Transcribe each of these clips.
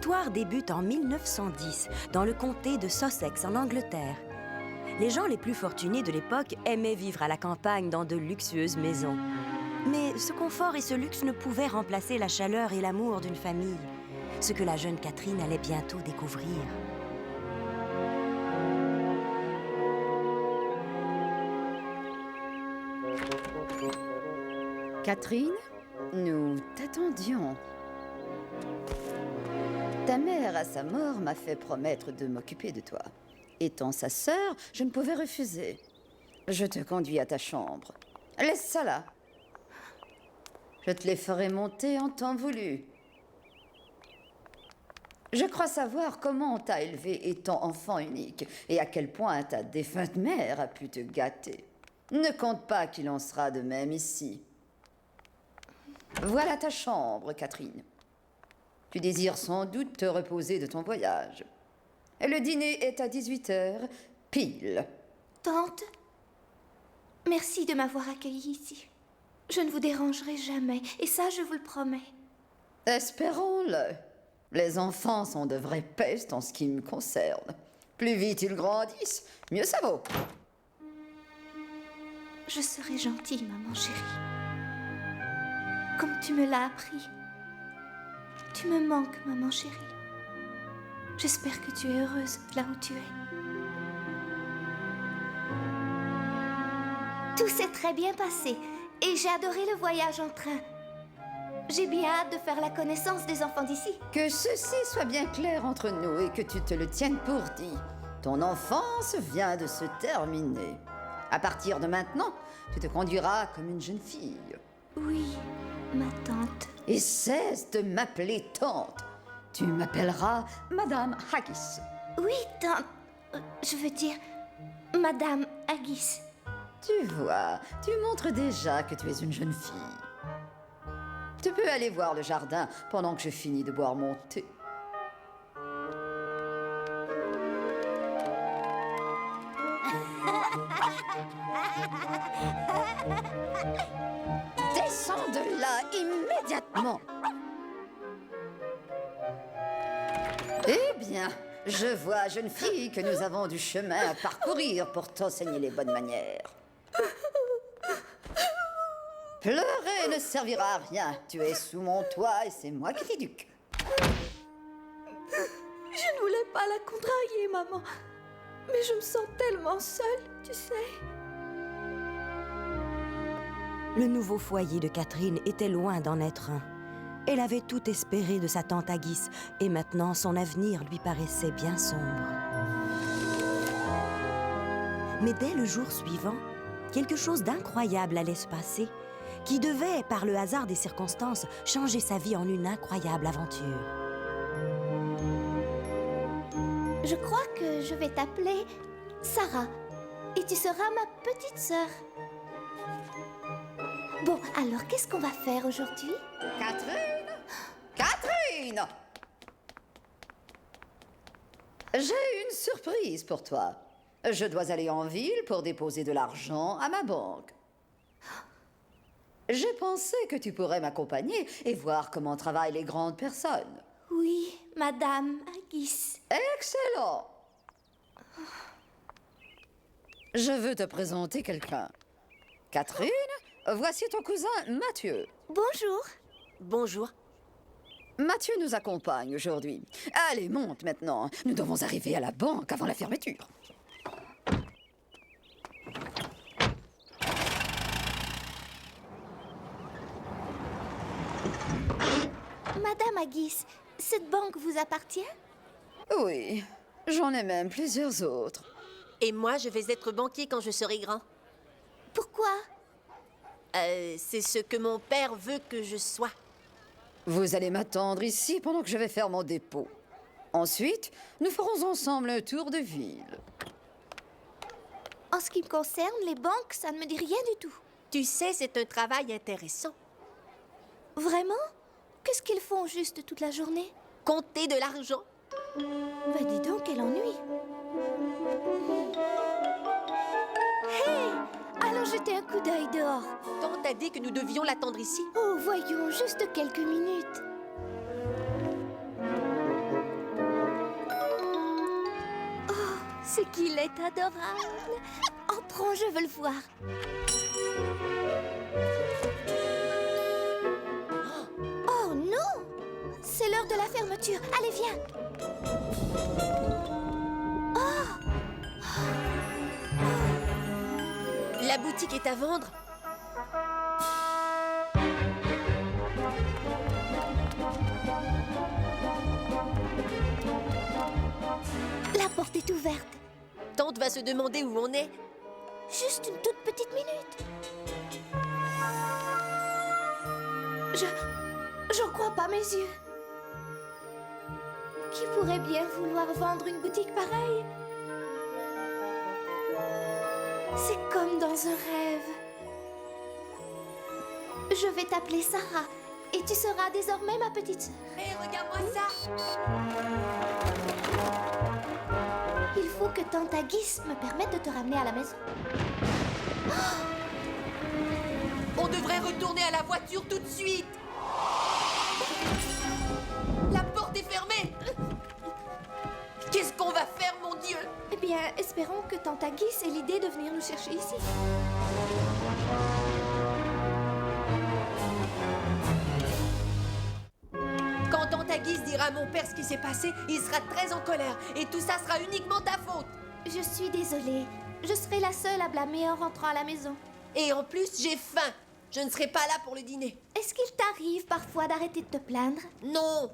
L'histoire débute en 1910, dans le comté de Sussex, en Angleterre. Les gens les plus fortunés de l'époque aimaient vivre à la campagne dans de luxueuses maisons. Mais ce confort et ce luxe ne pouvaient remplacer la chaleur et l'amour d'une famille, ce que la jeune Catherine allait bientôt découvrir. Catherine, nous t'attendions. Ta mère, à sa mort, m'a fait promettre de m'occuper de toi. Étant sa sœur, je ne pouvais refuser. Je te conduis à ta chambre. Laisse ça là. Je te les ferai monter en temps voulu. Je crois savoir comment on t'a élevé étant enfant unique et à quel point ta défunte mère a pu te gâter. Ne compte pas qu'il en sera de même ici. Voilà ta chambre, Catherine. Tu désires sans doute te reposer de ton voyage. Le dîner est à 18h, pile. Tante, merci de m'avoir accueillie ici. Je ne vous dérangerai jamais, et ça, je vous le promets. Espérons-le. Les enfants sont de vraies pestes en ce qui me concerne. Plus vite ils grandissent, mieux ça vaut. Je serai gentille, maman chérie. Comme tu me l'as appris. Tu me manques, maman chérie. J'espère que tu es heureuse là où tu es. Tout s'est très bien passé et j'ai adoré le voyage en train. J'ai bien hâte de faire la connaissance des enfants d'ici. Que ceci soit bien clair entre nous et que tu te le tiennes pour dit. Ton enfance vient de se terminer. À partir de maintenant, tu te conduiras comme une jeune fille. Oui, ma tante. Et cesse de m'appeler tante. Tu m'appelleras Madame Haggis. Oui, tante. Je veux dire, Madame Haggis. Tu vois, tu montres déjà que tu es une jeune fille. Tu peux aller voir le jardin pendant que je finis de boire mon thé. Descends de là immédiatement. Eh bien, je vois, jeune fille, que nous avons du chemin à parcourir pour t'enseigner les bonnes manières. Pleurer ne servira à rien. Tu es sous mon toit et c'est moi qui t'éduque. Je ne voulais pas la contrarier, maman. Mais je me sens tellement seule, tu sais. Le nouveau foyer de Catherine était loin d'en être un. Elle avait tout espéré de sa tante Haggis, et maintenant son avenir lui paraissait bien sombre. Mais dès le jour suivant, quelque chose d'incroyable allait se passer, qui devait, par le hasard des circonstances, changer sa vie en une incroyable aventure. Je crois que je vais t'appeler Sarah, et tu seras ma petite sœur. Bon, alors qu'est-ce qu'on va faire aujourd'hui? Catherine! Catherine! J'ai une surprise pour toi. Je dois aller en ville pour déposer de l'argent à ma banque. J'ai pensé que tu pourrais m'accompagner et voir comment travaillent les grandes personnes. Oui, Madame Haggis. Excellent! Je veux te présenter quelqu'un. Catherine, voici ton cousin Mathieu. Bonjour. Bonjour. Mathieu nous accompagne aujourd'hui. Allez, monte maintenant. Nous devons arriver à la banque avant la fermeture. Madame Haggis, cette banque vous appartient? Oui, j'en ai même plusieurs autres. Et moi, je vais être banquier quand je serai grand. Pourquoi? C'est ce que mon père veut que je sois. Vous allez m'attendre ici pendant que je vais faire mon dépôt. Ensuite, nous ferons ensemble un tour de ville. En ce qui me concerne, les banques, ça ne me dit rien du tout. Tu sais, c'est un travail intéressant. Vraiment? Qu'est-ce qu'ils font juste toute la journée? Compter de l'argent. Bah dis donc, quel ennui. Hé! Allons jeter un coup d'œil dehors. Tante a dit que nous devions l'attendre ici. Oh, voyons, juste quelques minutes. ce qu'il est adorable. Entrons, je veux le voir. Oh non! C'est l'heure de la fermeture. Allez, viens. La boutique est à vendre. La porte est ouverte. Tante va se demander où on est. Juste une toute petite minute. J'en crois pas mes yeux. Qui pourrait bien vouloir vendre une boutique pareille? C'est comme dans un rêve. Je vais t'appeler Sarah et tu seras désormais ma petite sœur. Hé, regarde-moi ça! Il faut que tante Agis me permette de te ramener à la maison. On devrait retourner à la voiture tout de suite. La porte est fermée. Qu'est-ce qu'on va faire, mon Dieu? Eh bien, espérons que tante Agis ait l'idée de venir nous chercher ici. Quand tante Agis dira à mon père ce qui s'est passé, il sera très en colère. Et tout ça sera uniquement ta faute. Je suis désolée. Je serai la seule à blâmer en rentrant à la maison. Et en plus, j'ai faim. Je ne serai pas là pour le dîner. Est-ce qu'il t'arrive parfois d'arrêter de te plaindre? Non.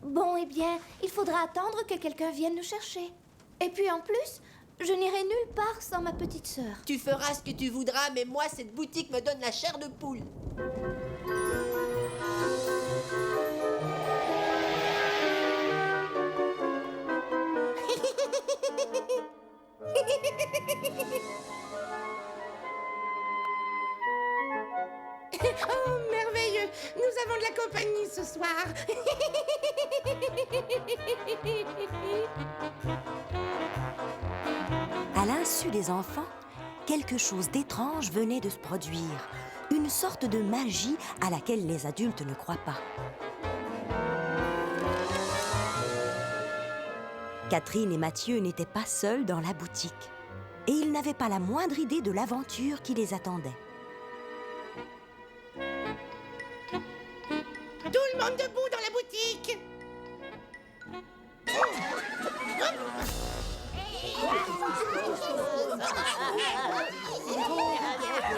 Bon, eh bien, il faudra attendre que quelqu'un vienne nous chercher. Et puis en plus, je n'irai nulle part sans ma petite sœur. Tu feras ce que tu voudras, mais moi, cette boutique me donne la chair de poule. Oh, merveilleux! Nous avons de la compagnie ce soir. À l'insu des enfants, quelque chose d'étrange venait de se produire. Une sorte de magie à laquelle les adultes ne croient pas. Catherine et Mathieu n'étaient pas seuls dans la boutique. Et ils n'avaient pas la moindre idée de l'aventure qui les attendait. Tout le monde debout dans la boutique.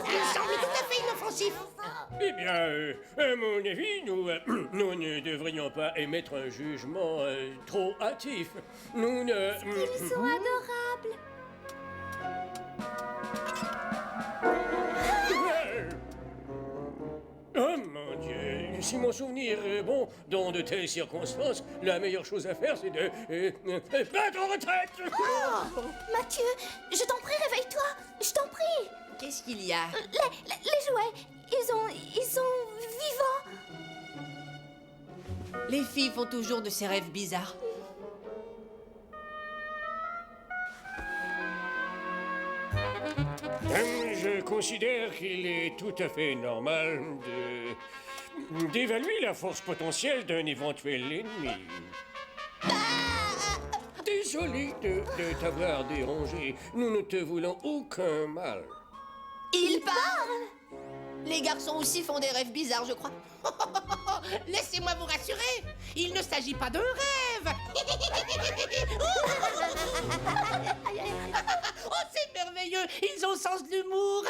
Il semble tout à fait inoffensif. Eh bien, à mon avis, nous ne devrions pas émettre un jugement trop hâtif. Nous ne... Ils sont adorables. Oh mon Dieu, si mon souvenir est bon, dans de telles circonstances, la meilleure chose à faire, c'est de... battre en retraite. Mathieu, je t'en prie, réveille-toi. Je t'en prie. Qu'est-ce qu'il y a? Les jouets, ils sont vivants. Les filles font toujours de ces rêves bizarres. Je considère qu'il est tout à fait normal d'évaluer la force potentielle d'un éventuel ennemi. Désolé de t'avoir dérangé. Nous ne te voulons aucun mal. Il parle! Les garçons aussi font des rêves bizarres, je crois. Laissez-moi vous rassurer. Il ne s'agit pas d'un rêve. Oh, c'est merveilleux. Ils ont le sens de l'humour.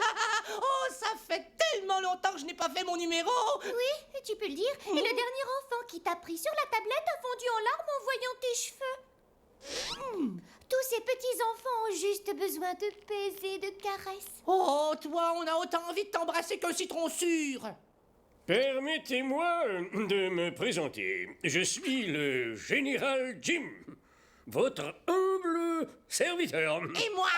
Oh, ça fait tellement longtemps que je n'ai pas fait mon numéro. Oui, tu peux le dire. Et le dernier enfant qui t'a pris sur la tablette a fondu en larmes en voyant tes cheveux. Tous ces petits-enfants ont juste besoin de baisers, de caresses. Oh, toi, on a autant envie de t'embrasser qu'un citron sûr. Permettez-moi de me présenter. Je suis le général Jim, votre humble serviteur. Et moi?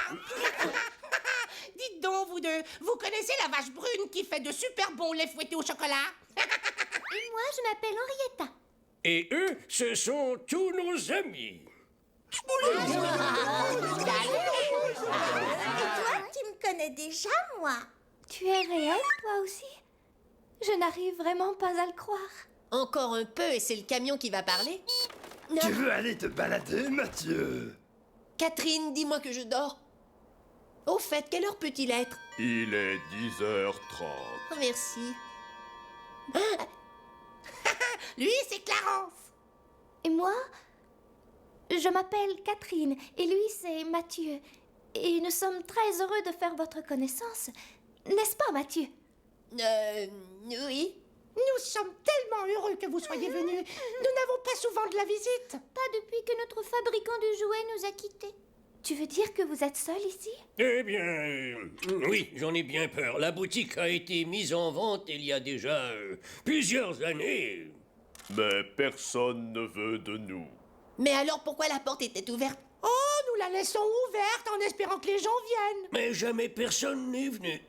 Dites donc, vous deux, vous connaissez la vache brune qui fait de super bons laits fouettés au chocolat? Et moi, je m'appelle Henrietta. Et eux, ce sont tous nos amis. Et toi, tu me connais déjà, moi. Tu es réel, toi aussi? Je n'arrive vraiment pas à le croire. Encore un peu et c'est le camion qui va parler. Tu veux aller te balader, Mathieu? Catherine, dis-moi que je dors. Au fait, quelle heure peut-il être? Il est 10h30. Oh, merci. Lui, c'est Clarence. Et moi, je m'appelle Catherine, et lui, c'est Mathieu. Et nous sommes très heureux de faire votre connaissance. N'est-ce pas, Mathieu? Oui. Nous sommes tellement heureux que vous soyez venus. Nous n'avons pas souvent de la visite. Pas depuis que notre fabricant de jouets nous a quittés. Tu veux dire que vous êtes seul ici? Eh bien, oui, j'en ai bien peur. La boutique a été mise en vente il y a déjà plusieurs années. Mais personne ne veut de nous. Mais alors pourquoi la porte était ouverte? Oh, nous la laissons ouverte en espérant que les gens viennent. Mais jamais personne n'est venu.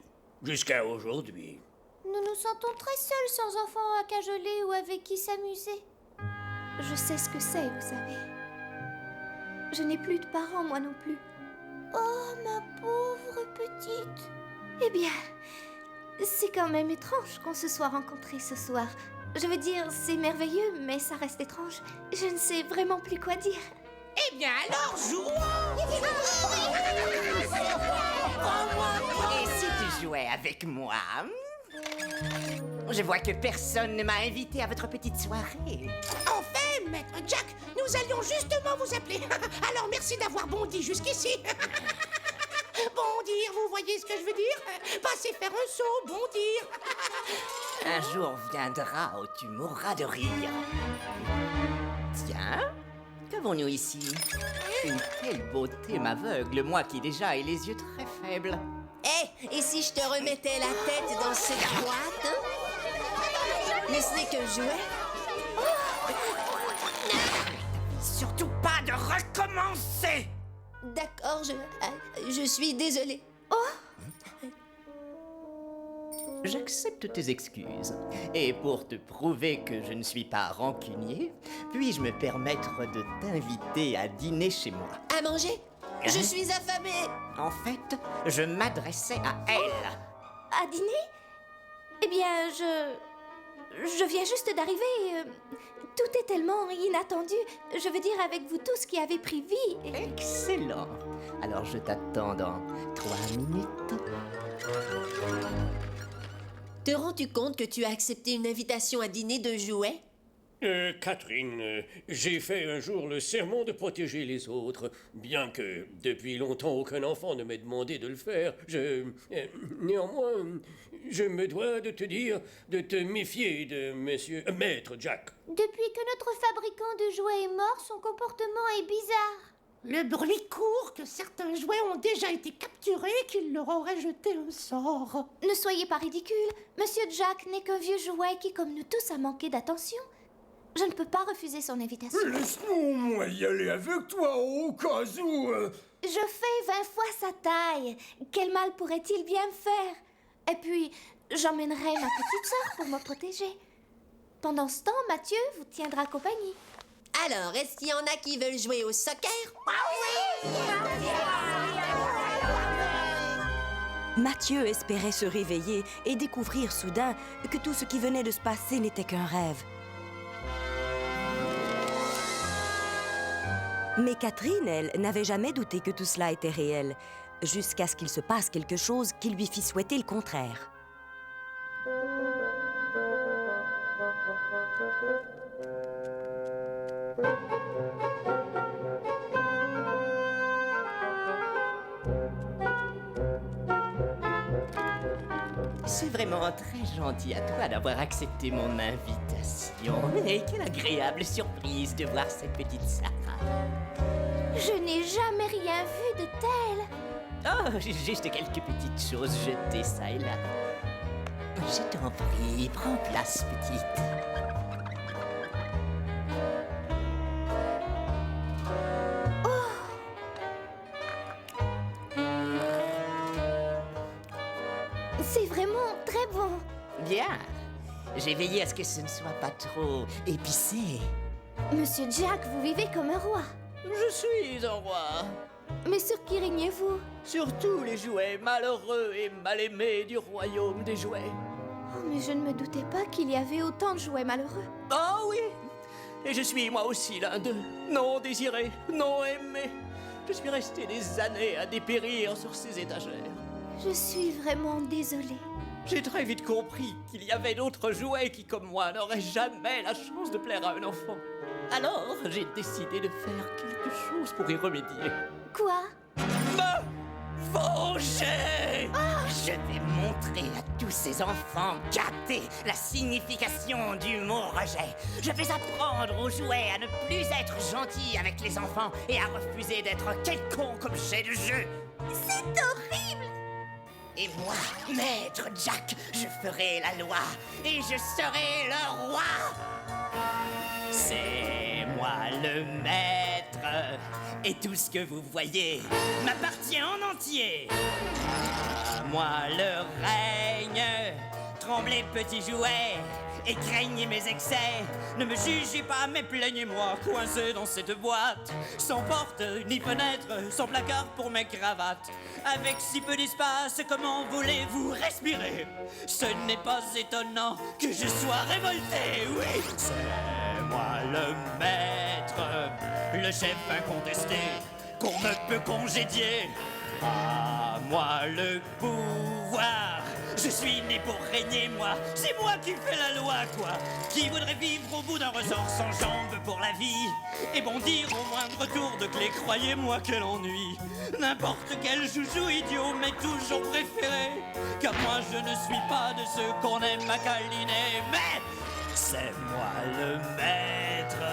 Jusqu'à aujourd'hui. Nous nous sentons très seuls sans enfants à cajoler ou avec qui s'amuser. Je sais ce que c'est, vous savez. Je n'ai plus de parents, moi non plus. Oh, ma pauvre petite. Eh bien, c'est quand même étrange qu'on se soit rencontrés ce soir. Je veux dire, c'est merveilleux, mais ça reste étrange. Je ne sais vraiment plus quoi dire. Eh bien alors, jouons. Et si tu jouais avec moi? Je vois que personne ne m'a invité à votre petite soirée. En fait, Maître Jack, nous allions justement vous appeler. Alors merci d'avoir bondi jusqu'ici. Bondir, vous voyez ce que je veux dire? Passer faire un saut, bondir. Un jour viendra où tu mourras de rire. Tiens, qu'avons-nous ici? Une telle beauté m'aveugle, moi qui déjà ai les yeux très faibles. Eh, et si je te remettais la tête dans cette boîte, hein? Mais ce n'est qu'un jouet. Surtout pas de recommencer! D'accord, je suis désolée. J'accepte tes excuses. Et pour te prouver que je ne suis pas rancunier, puis-je me permettre de t'inviter à dîner chez moi? À manger? Je suis affamée. En fait, je m'adressais à elle. À dîner? Eh bien, je viens juste d'arriver. Tout est tellement inattendu. Je veux dire, avec vous tous qui avez pris vie. Excellent. Alors je t'attends dans 3 minutes. Te rends-tu compte que tu as accepté une invitation à dîner de jouets? Catherine, j'ai fait un jour le serment de protéger les autres, bien que depuis longtemps aucun enfant ne m'ait demandé de le faire. Néanmoins, je me dois de te dire de te méfier de Maître Jack. Depuis que notre fabricant de jouets est mort, son comportement est bizarre. Le bruit court que certains jouets ont déjà été capturés, qu'il leur aurait jeté un sort. Ne soyez pas ridicule. Monsieur Jack n'est qu'un vieux jouet qui, comme nous tous, a manqué d'attention. Je ne peux pas refuser son invitation. Laisse-moi y aller avec toi au cas où... Je fais 20 fois sa taille. Quel mal pourrait-il bien me faire? Et puis, j'emmènerai ma petite sœur pour me protéger. Pendant ce temps, Mathieu vous tiendra compagnie. Alors, est-ce qu'il y en a qui veulent jouer au soccer? Mathieu espérait se réveiller et découvrir soudain que tout ce qui venait de se passer n'était qu'un rêve. Mais Catherine, elle, n'avait jamais douté que tout cela était réel, jusqu'à ce qu'il se passe quelque chose qui lui fit souhaiter le contraire. C'est vraiment très gentil à toi d'avoir accepté mon invitation. Et quelle agréable surprise de voir cette petite Sarah. Je n'ai jamais rien vu de tel. Oh, j'ai juste quelques petites choses jetées ça et là. Je t'en prie, prends place, petite. C'est vraiment très bon. Bien. J'ai veillé à ce que ce ne soit pas trop épicé. Monsieur Jack, vous vivez comme un roi. Je suis un roi. Mais sur qui régnez-vous? Sur tous les jouets malheureux et mal aimés du royaume des jouets. Oh, mais je ne me doutais pas qu'il y avait autant de jouets malheureux. Oh oui. Et je suis moi aussi l'un d'eux. Non désiré, non aimé. Je suis resté des années à dépérir sur ces étagères. Je suis vraiment désolée. J'ai très vite compris qu'il y avait d'autres jouets qui, comme moi, n'auraient jamais la chance de plaire à un enfant. Alors, j'ai décidé de faire quelque chose pour y remédier. Quoi? Me venger! Je vais montrer à tous ces enfants gâtés la signification du mot rejet. Je vais apprendre aux jouets à ne plus être gentils avec les enfants et à refuser d'être quelconque objet de jeu. C'est horrible! Et moi, maître Jack, je ferai la loi et je serai le roi. C'est moi le maître et tout ce que vous voyez m'appartient en entier. Moi le règne, tremblez petits jouets et craignez mes excès. Ne me jugez pas mais plaignez-moi coincé dans cette boîte, sans porte ni fenêtre, sans placard pour mes cravates. Avec si peu d'espace, comment voulez-vous respirer? Ce n'est pas étonnant que je sois révolté, oui. C'est moi le maître, le chef incontesté, qu'on ne peut congédier. À moi le pouvoir, je suis né pour régner, moi. C'est moi qui fais la loi, quoi. Qui voudrait vivre au bout d'un ressort sans jambes pour la vie et bondir au moindre tour de clé? Croyez-moi quel ennui. N'importe quel joujou idiot m'est toujours préféré, car moi je ne suis pas de ceux qu'on aime à câliner. Mais c'est moi le maître,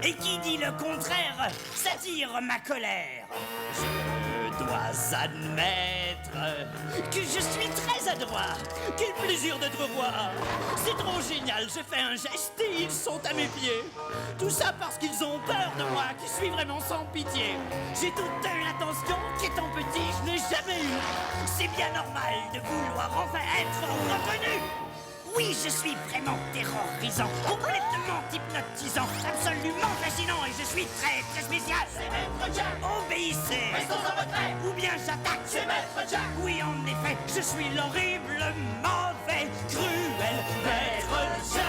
et qui dit le contraire s'attire ma colère. Je dois admettre que je suis très adroit. Quel plaisir d'être roi. C'est trop génial, je fais un geste et ils sont à mes pieds. Tout ça parce qu'ils ont peur de moi, qui suis vraiment sans pitié. J'ai toute une attention qu'étant petit je n'ai jamais eu. C'est bien normal de vouloir enfin être reconnu. Oui, je suis vraiment terrorisant, complètement hypnotisant, absolument fascinant et je suis très, très spécial. C'est Maître Jack. Obéissez. Restons en retrait. Ou bien j'attaque. C'est Maître Jack. Oui, en effet, je suis l'horrible, mauvais, cruel Maître Jack.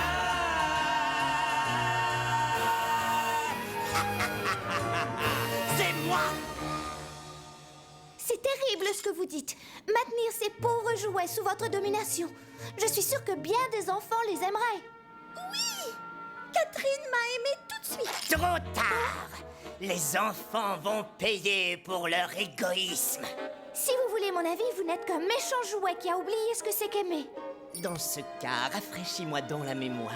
C'est moi. C'est terrible ce que vous dites. Maintenir ces pauvres jouets sous votre domination. Je suis sûre que bien des enfants les aimeraient. Oui! Catherine m'a aimée tout de suite. Trop tard. Les enfants vont payer pour leur égoïsme. Si vous voulez mon avis, vous n'êtes qu'un méchant jouet qui a oublié ce que c'est qu'aimer. Dans ce cas, rafraîchis-moi donc la mémoire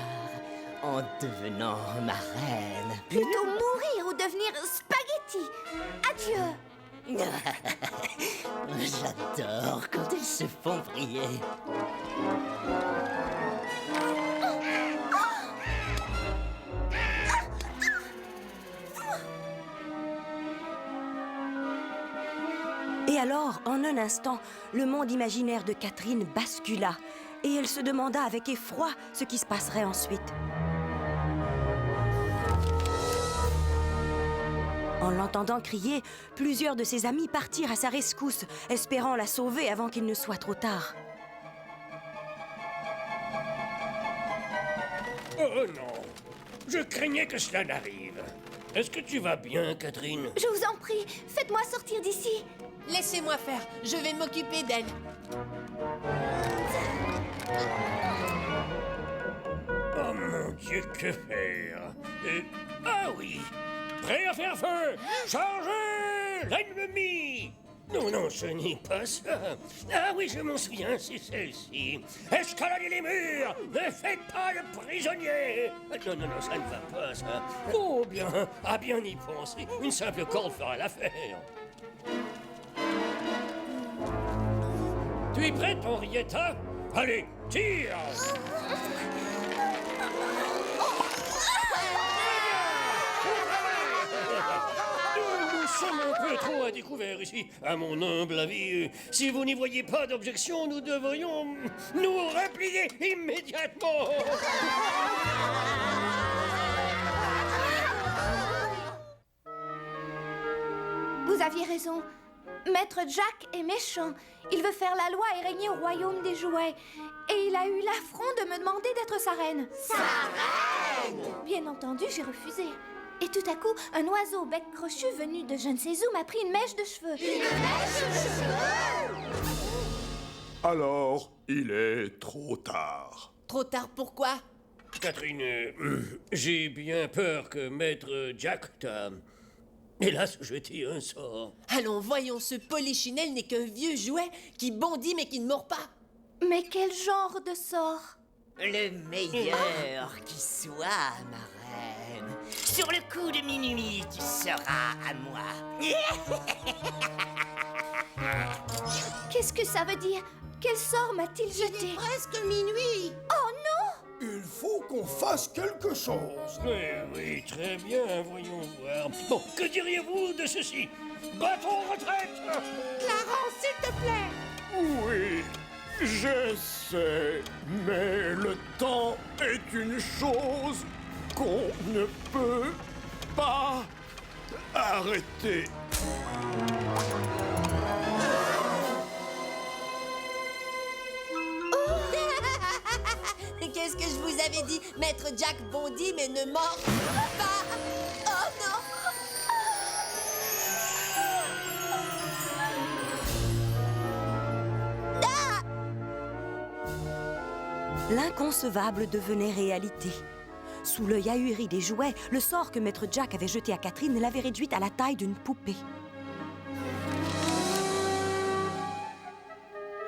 en devenant ma reine. Plutôt mourir ou devenir spaghetti. Adieu. J'adore quand elles se font briller. Et alors, en un instant, le monde imaginaire de Catherine bascula et elle se demanda avec effroi ce qui se passerait ensuite. En l'entendant crier, plusieurs de ses amis partirent à sa rescousse, espérant la sauver avant qu'il ne soit trop tard. Oh non, je craignais que cela n'arrive. Est-ce que tu vas bien, Catherine? Je vous en prie, faites-moi sortir d'ici. Laissez-moi faire, je vais m'occuper d'elle. Oh mon Dieu, que faire? Ah oui! Prêt à faire feu! Chargez l'ennemi! Non, non, ce n'est pas ça. Ah oui, je m'en souviens, c'est celle-ci. Escaladez les murs! Ne faites pas le prisonnier! Non, non, non, ça ne va pas, ça. Oh bien, à bien y penser, une simple corde fera l'affaire. Tu es prête, Henrietta? Allez, tire! Nous sommes un peu trop à découvert ici, à mon humble avis. Si vous n'y voyez pas d'objection, nous devrions nous replier immédiatement. Vous aviez raison. Maître Jack est méchant. Il veut faire la loi et régner au royaume des jouets. Et il a eu l'affront de me demander d'être sa reine. Sa reine! Bien entendu, j'ai refusé. Et tout à coup, un oiseau au bec crochu venu de je ne sais où m'a pris une mèche de cheveux. Une mèche de cheveux? Alors, il est trop tard. Trop tard pourquoi? Catherine, j'ai bien peur que Maître Jack t'a, hélas, jeté un sort. Allons, voyons, ce polichinelle n'est qu'un vieux jouet qui bondit mais qui ne mord pas. Mais quel genre de sort? Le meilleur qui soit, ma reine. Sur le coup de minuit, tu seras à moi. Qu'est-ce que ça veut dire? Quel sort m'a-t-il jeté? Presque minuit. Oh non! Il faut qu'on fasse quelque chose. Oui, oui, très bien, voyons voir. Bon, que diriez-vous de ceci? Battons retraite! Clarence, s'il te plaît. Oui, j'essaie, mais le temps est une chose qu'on ne peut pas arrêter. Qu'est-ce que je vous avais dit? Maître Jack bondit mais ne mord pas. Oh non! L'inconcevable devenait réalité. Sous l'œil ahuri des jouets, le sort que Maître Jack avait jeté à Catherine l'avait réduite à la taille d'une poupée.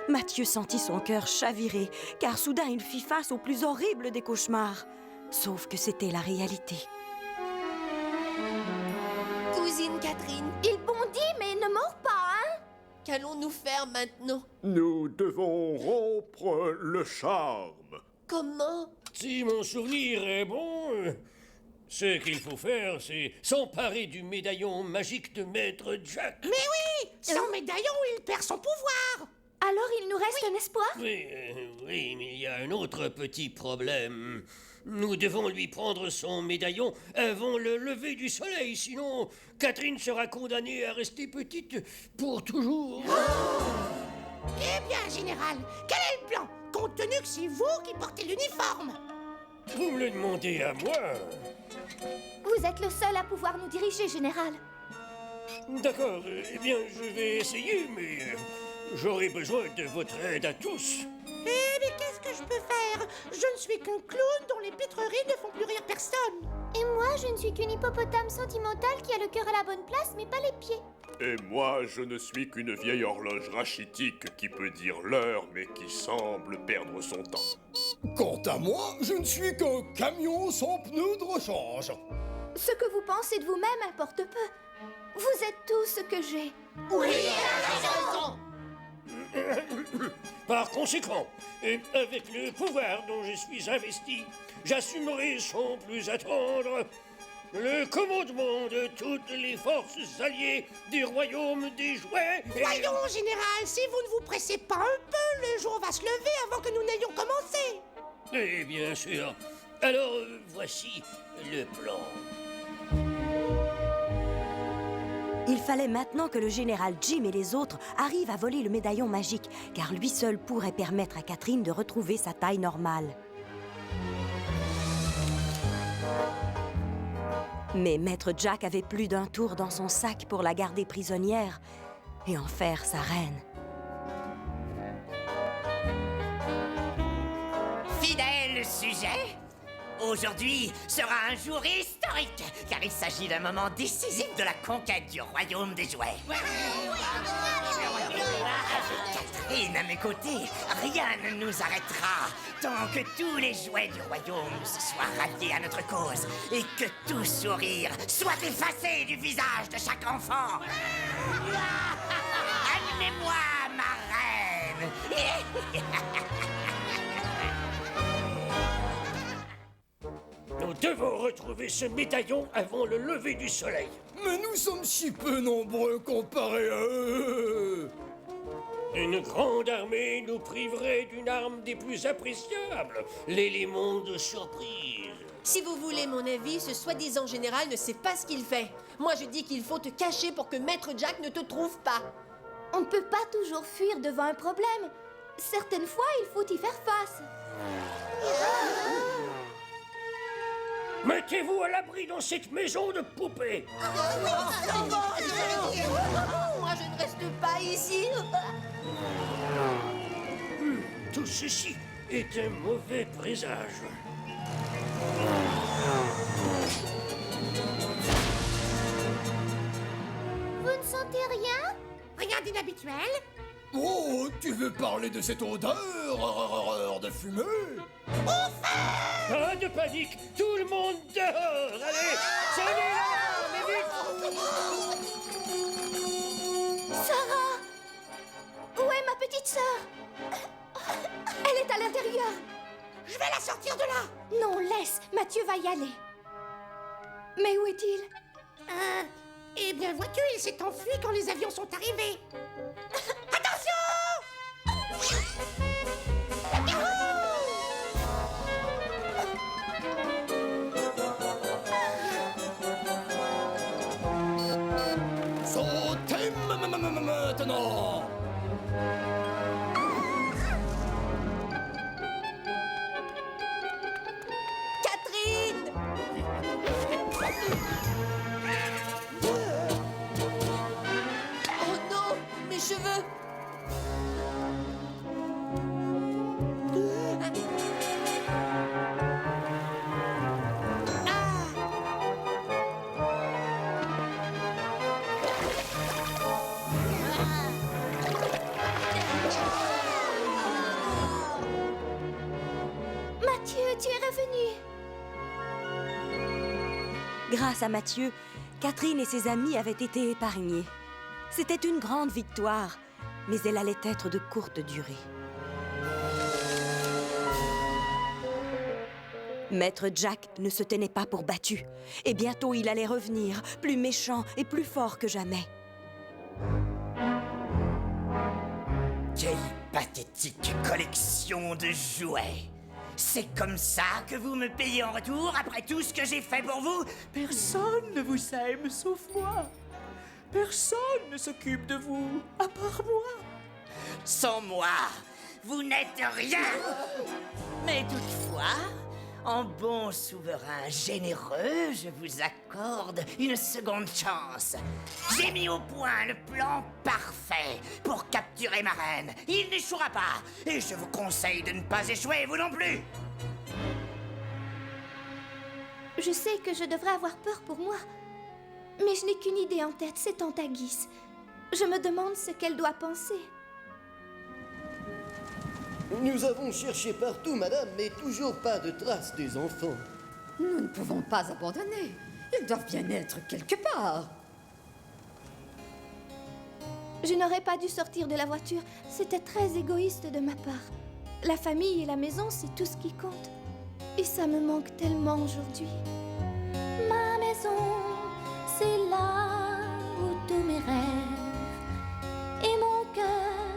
Mathieu sentit son cœur chavirer, car soudain il fit face au plus horrible des cauchemars. Sauf que c'était la réalité. Cousine Catherine, Il bondit mais ne mord pas, hein? qu'allons-nous faire maintenant? Nous devons rompre le charme. Comment? Si mon souvenir est bon, ce qu'il faut faire, c'est s'emparer du médaillon magique de Maître Jack. Mais oui, sans médaillon, il perd son pouvoir. Alors il nous reste un espoir? Oui, oui, mais il y a un autre petit problème. Nous devons lui prendre son médaillon avant le lever du soleil, sinon Catherine sera condamnée à rester petite pour toujours. Eh bien, général, quel est le plan? Compte tenu que c'est vous qui portez l'uniforme. Vous me le demandez à moi? Vous êtes le seul à pouvoir nous diriger, général. D'accord, eh bien, je vais essayer, mais j'aurai besoin de votre aide à tous. Eh, mais qu'est-ce que je peux faire? Je ne suis qu'un clown dont les pitreries ne font plus rire personne. Et moi, je ne suis qu'une hippopotame sentimentale qui a le cœur à la bonne place, mais pas les pieds. Et moi, je ne suis qu'une vieille horloge rachitique qui peut dire l'heure, mais qui semble perdre son temps. Quant à moi, je ne suis qu'un camion sans pneus de rechange. Ce que vous pensez de vous-même importe peu. Vous êtes tout ce que j'ai. Par conséquent, et avec le pouvoir dont je suis investi, j'assumerai sans plus attendre le commandement de toutes les forces alliées des royaumes des jouets. Voyons, général, si vous ne vous pressez pas un peu, le jour va se lever avant que nous n'ayons commencé. Et bien sûr. Alors, voici le plan. Il fallait maintenant que le général Jim et les autres arrivent à voler le médaillon magique, car lui seul pourrait permettre à Catherine de retrouver sa taille normale. Mais Maître Jack avait plus d'un tour dans son sac pour la garder prisonnière et en faire sa reine. Fidèle sujet, aujourd'hui sera un jour historique, car il s'agit d'un moment décisif de la conquête du royaume des jouets. Catherine, à mes côtés, rien ne nous arrêtera tant que tous les jouets du royaume se soient ralliés à notre cause et que tout sourire soit effacé du visage de chaque enfant. Amenez-moi, ma reine. Nous devons retrouver ce médaillon avant le lever du soleil. Mais nous sommes si peu nombreux comparés à eux. Une grande armée nous priverait d'une arme des plus appréciables, l'élément de surprise. Si vous voulez mon avis, ce soi-disant général ne sait pas ce qu'il fait. Moi, je dis qu'il faut te cacher pour que Maître Jack ne te trouve pas. On ne peut pas toujours fuir devant un problème. Certaines fois, il faut y faire face. Mettez-vous à l'abri dans cette maison de poupées. Moi, je ne reste pas ici. Tout ceci est un mauvais présage. Vous ne sentez rien? Rien d'inhabituel. Oh, tu veux parler de cette odeur de fumée? Pas de panique, tout le monde dehors. Allez, sonnez l'alarme, mais vite. Sarah! Où est ma petite sœur? Elle est à l'intérieur. Je vais la sortir de là. Non, laisse. Mathieu va y aller. Mais où est-il? Eh bien, vois-tu, il s'est enfui quand les avions sont arrivés. Attention! Sautez maintenant! Catherine! Oh non, mes cheveux! Mathieu, tu es revenu. Grâce à Mathieu, Catherine et ses amis avaient été épargnés. C'était une grande victoire, mais elle allait être de courte durée. Maître Jack ne se tenait pas pour battu, et bientôt il allait revenir, plus méchant et plus fort que jamais. Quelle pathétique collection de jouets! C'est comme ça que vous me payez en retour après tout ce que j'ai fait pour vous? Personne ne vous aime sauf moi. Personne ne s'occupe de vous à part moi. Sans moi, vous n'êtes rien. Mais toutefois, en bon souverain généreux, je vous accorde une seconde chance. J'ai mis au point le plan parfait pour capturer ma reine. Il n'échouera pas. Et je vous conseille de ne pas échouer, vous non plus. Je sais que je devrais avoir peur pour moi. Mais je n'ai qu'une idée en tête, c'est Tantagis. Je me demande ce qu'elle doit penser. Nous avons cherché partout, madame, mais toujours pas de traces des enfants. Nous ne pouvons pas abandonner. Ils doivent bien être quelque part. Je n'aurais pas dû sortir de la voiture. C'était très égoïste de ma part. La famille et la maison, c'est tout ce qui compte. Et ça me manque tellement aujourd'hui. Ma maison, c'est là où tous mes rêves et mon cœur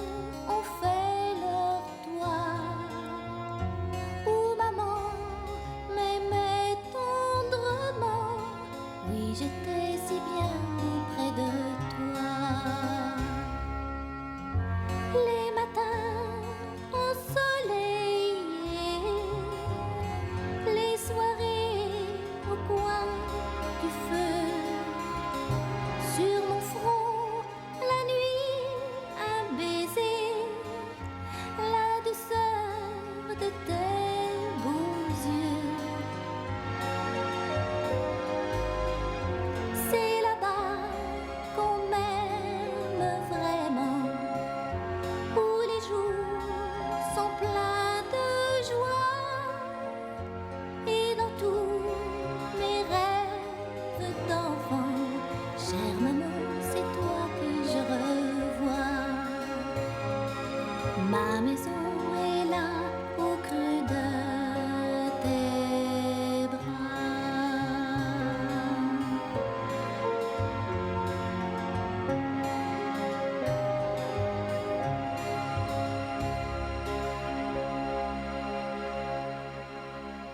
ont fait leur toit. Où maman m'aimait tendrement. Oui, j'étais si bien auprès de toi. Les matins ensoleillés, les soirées au coin du feu. Sur mon front, la nuit, un baiser, la douceur de tes beaux yeux. C'est là-bas qu'on m'aime vraiment, où les jours sont pleins de joie. Et dans tous mes rêves d'enfant, chère maman, c'est toi que je revois. Ma maison est là au creux de tes bras.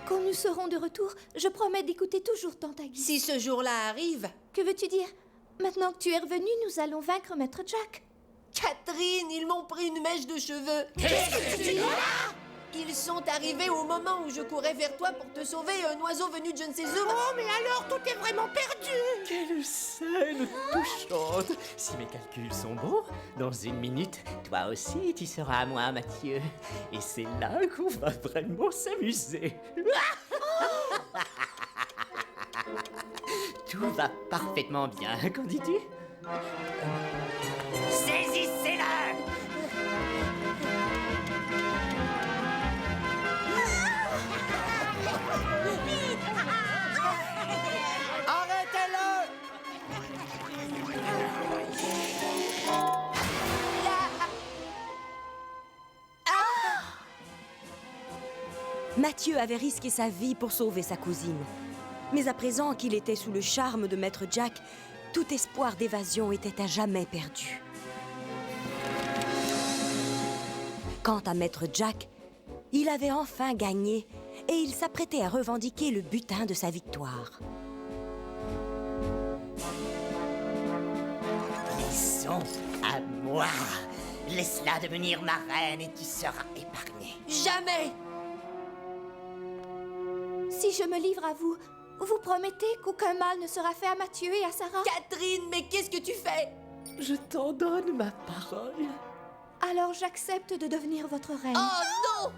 Quand nous serons de retour, je promets d'écouter toujours Tantagis. Si ce jour-là arrive, Que veux-tu dire? Maintenant que tu es revenu, nous allons vaincre Maître Jack. Catherine, ils m'ont pris une mèche de cheveux. Qu'est-ce que tu dis? Ils sont arrivés au moment où je courais vers toi pour te sauver et un oiseau venu de je ne sais où. Oh, mais alors, tout est vraiment perdu! Quelle scène touchante! Si mes calculs sont bons, dans 1 minute, toi aussi tu seras à moi, Mathieu. Et c'est là qu'on va vraiment s'amuser. Tout va parfaitement bien, qu'en dis-tu? Saisissez-le! Arrêtez-le! Mathieu avait risqué sa vie pour sauver sa cousine. Mais à présent qu'il était sous le charme de Maître Jack, tout espoir d'évasion était à jamais perdu. Quant à Maître Jack, il avait enfin gagné et il s'apprêtait à revendiquer le butin de sa victoire. Ils sont à moi. Laisse-la devenir ma reine et tu seras épargné. Jamais! Si je me livre à vous, vous promettez qu'aucun mal ne sera fait à Mathieu et à Sarah? Catherine, mais qu'est-ce que tu fais? Je t'en donne ma parole. Alors j'accepte de devenir votre reine. Oh non!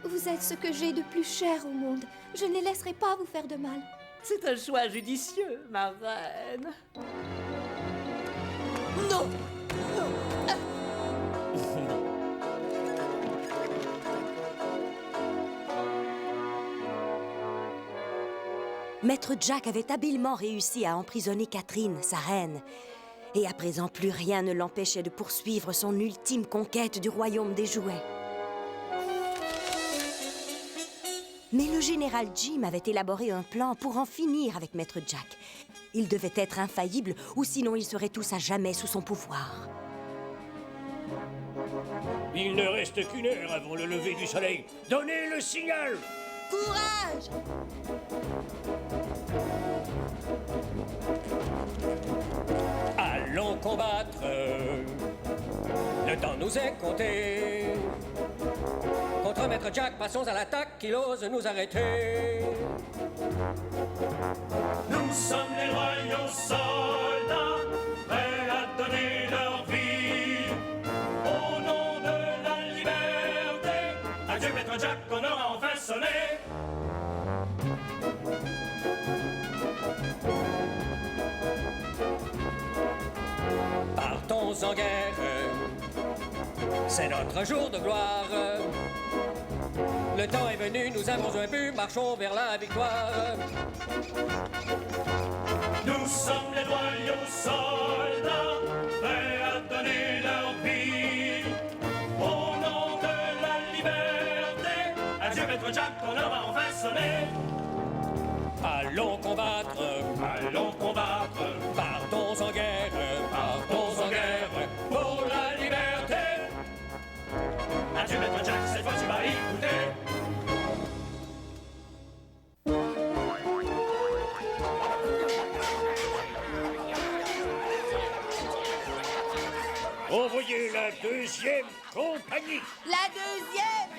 Vous êtes ce que j'ai de plus cher au monde. Je ne les laisserai pas vous faire de mal. C'est un choix judicieux, ma reine. Non! Maître Jack avait habilement réussi à emprisonner Catherine, sa reine. Et à présent, plus rien ne l'empêchait de poursuivre son ultime conquête du royaume des jouets. Mais le général Jim avait élaboré un plan pour en finir avec Maître Jack. Il devait être infaillible, ou sinon ils seraient tous à jamais sous son pouvoir. Il ne reste qu'une heure avant le lever du soleil. Donnez le signal! Courage! Allons combattre. Le temps nous est compté. Contre Maître Jack, passons à l'attaque. Qu'il ose nous arrêter. Nous sommes les loyaux soldats, prêts à donner leur vie au nom de la liberté. Adieu Maître Jack, on aura enfin sonné. Partons en guerre. C'est notre jour de gloire. Le temps est venu, nous avons un but, marchons vers la victoire. Nous sommes les loyaux soldats, prêts à donner leur vie au nom de la liberté. Adieu Maître Jack, on aura enfin sonné. Allons combattre. Allons combattre. Partons en guerre. Partons en guerre pour la liberté. Adieu Maître Jack, cette fois tu vas écouter. Envoyez la deuxième compagnie. La deuxième!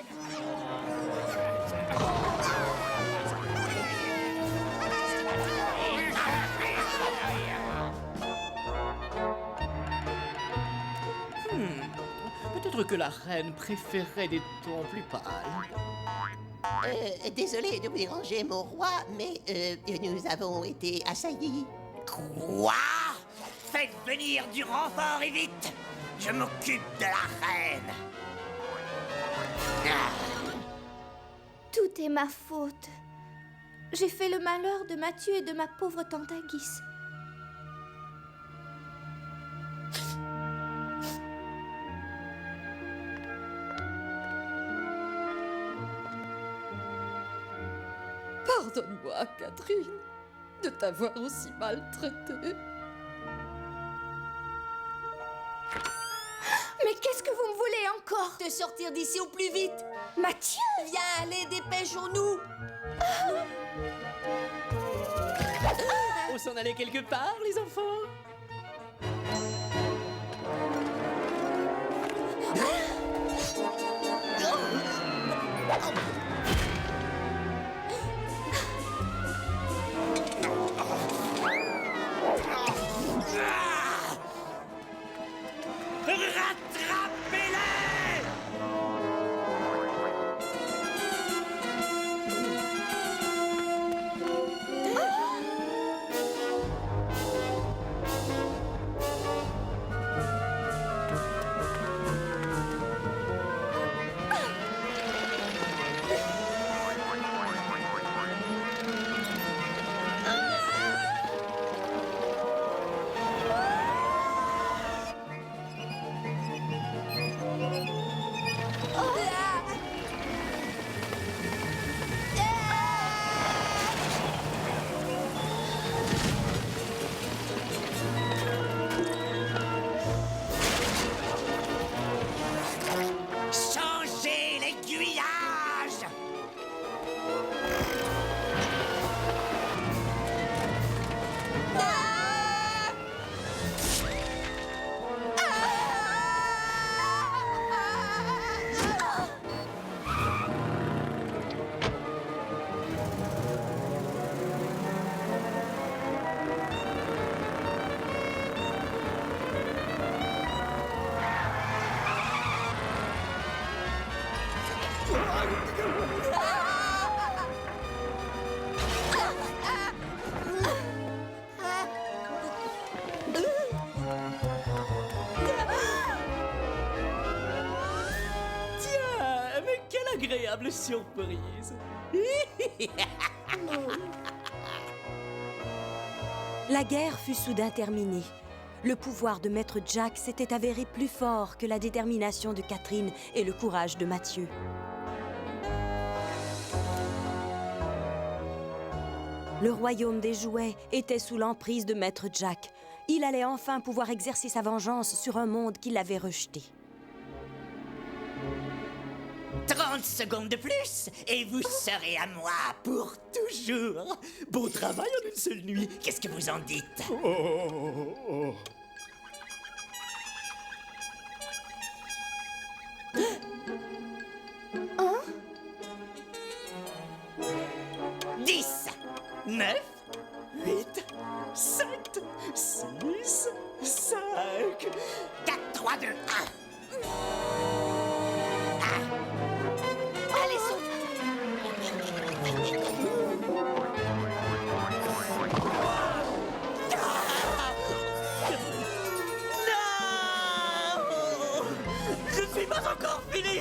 Peut-être que la reine préférait des tons plus pâles. Désolé de vous déranger, mon roi, mais nous avons été assaillis. Quoi? Faites venir du renfort et vite! Je m'occupe de la reine. Tout est ma faute. J'ai fait le malheur de Mathieu et de ma pauvre tante Agis. Pardonne-moi, Catherine, de t'avoir aussi maltraitée. Mais qu'est-ce que vous me voulez encore? Te sortir d'ici au plus vite. Mathieu! Viens, allez, dépêchons-nous. On s'en allait quelque part, les enfants? Attrapez-les! Changez l'aiguillage! Tiens, mais quelle agréable surprise! La guerre fut soudain terminée. Le pouvoir de Maître Jack s'était avéré plus fort que la détermination de Catherine et le courage de Mathieu. Le royaume des jouets était sous l'emprise de Maître Jack. Il allait enfin pouvoir exercer sa vengeance sur un monde qui l'avait rejeté. 30 secondes de plus, et vous serez à moi pour toujours. Bon travail en une seule nuit. Qu'est-ce que vous en dites? Oh. 10, 9, 8, 7, 6, 5, 4, 3, 2, 1. Allez, saute. Non! Je ne suis pas encore fini!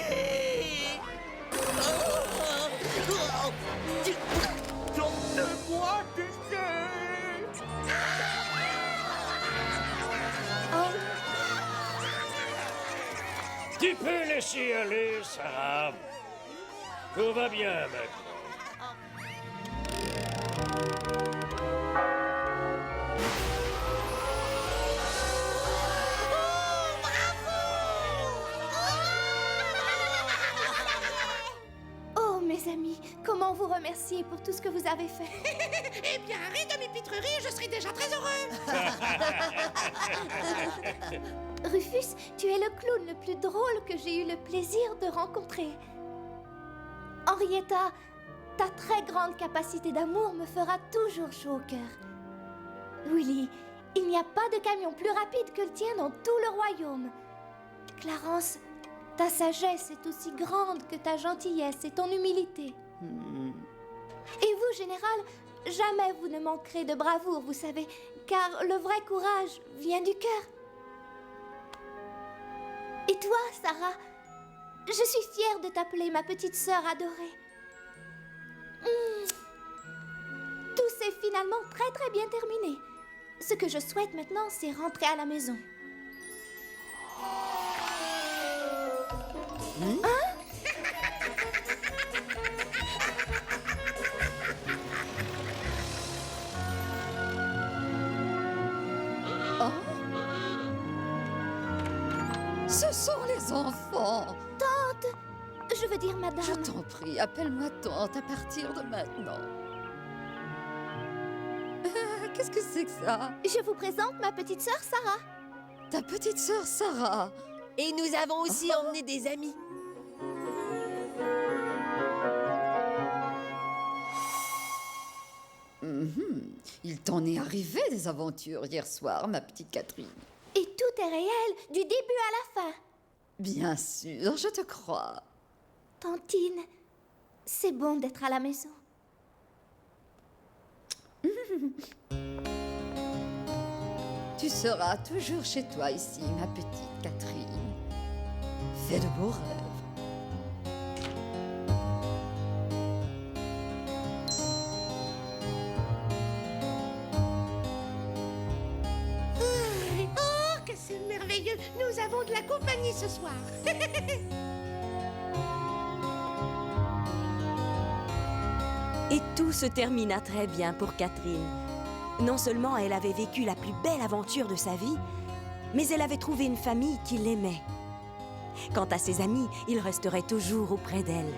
Donne-moi du feu! Tu peux laisser aller, Sarah. Tout va bien maintenant. Oh, mes amis, comment vous remercier pour tout ce que vous avez fait? Eh bien, arrête de m'épitrerie, je serai déjà très heureux. Rufus, tu es le clown le plus drôle que j'ai eu le plaisir de rencontrer. Henrietta, ta très grande capacité d'amour me fera toujours chaud au cœur. Willy, il n'y a pas de camion plus rapide que le tien dans tout le royaume. Clarence, ta sagesse est aussi grande que ta gentillesse et ton humilité. Et vous, Général, jamais vous ne manquerez de bravoure, vous savez, car le vrai courage vient du cœur. Et toi, Sarah, je suis fière de t'appeler ma petite sœur adorée. Tout s'est finalement très très bien terminé. Ce que je souhaite maintenant, c'est rentrer à la maison. Ce sont les enfants. Tante, je veux dire madame. Je t'en prie, appelle-moi tante à partir de maintenant. Qu'est-ce que c'est que ça? Je vous présente ma petite sœur Sarah. Ta petite sœur Sarah. Et nous avons aussi emmené des amis. Il t'en est arrivé des aventures hier soir, ma petite Catherine. Et tout est réel, du début à la fin. Bien sûr, je te crois. Tantine, c'est bon d'être à la maison. Tu seras toujours chez toi ici, ma petite Catherine. Fais de beaux rêves. Oh, que c'est merveilleux! Nous avons de la compagnie ce soir. Et tout se termina très bien pour Catherine. Non seulement elle avait vécu la plus belle aventure de sa vie, mais elle avait trouvé une famille qui l'aimait. Quant à ses amis, ils resteraient toujours auprès d'elle.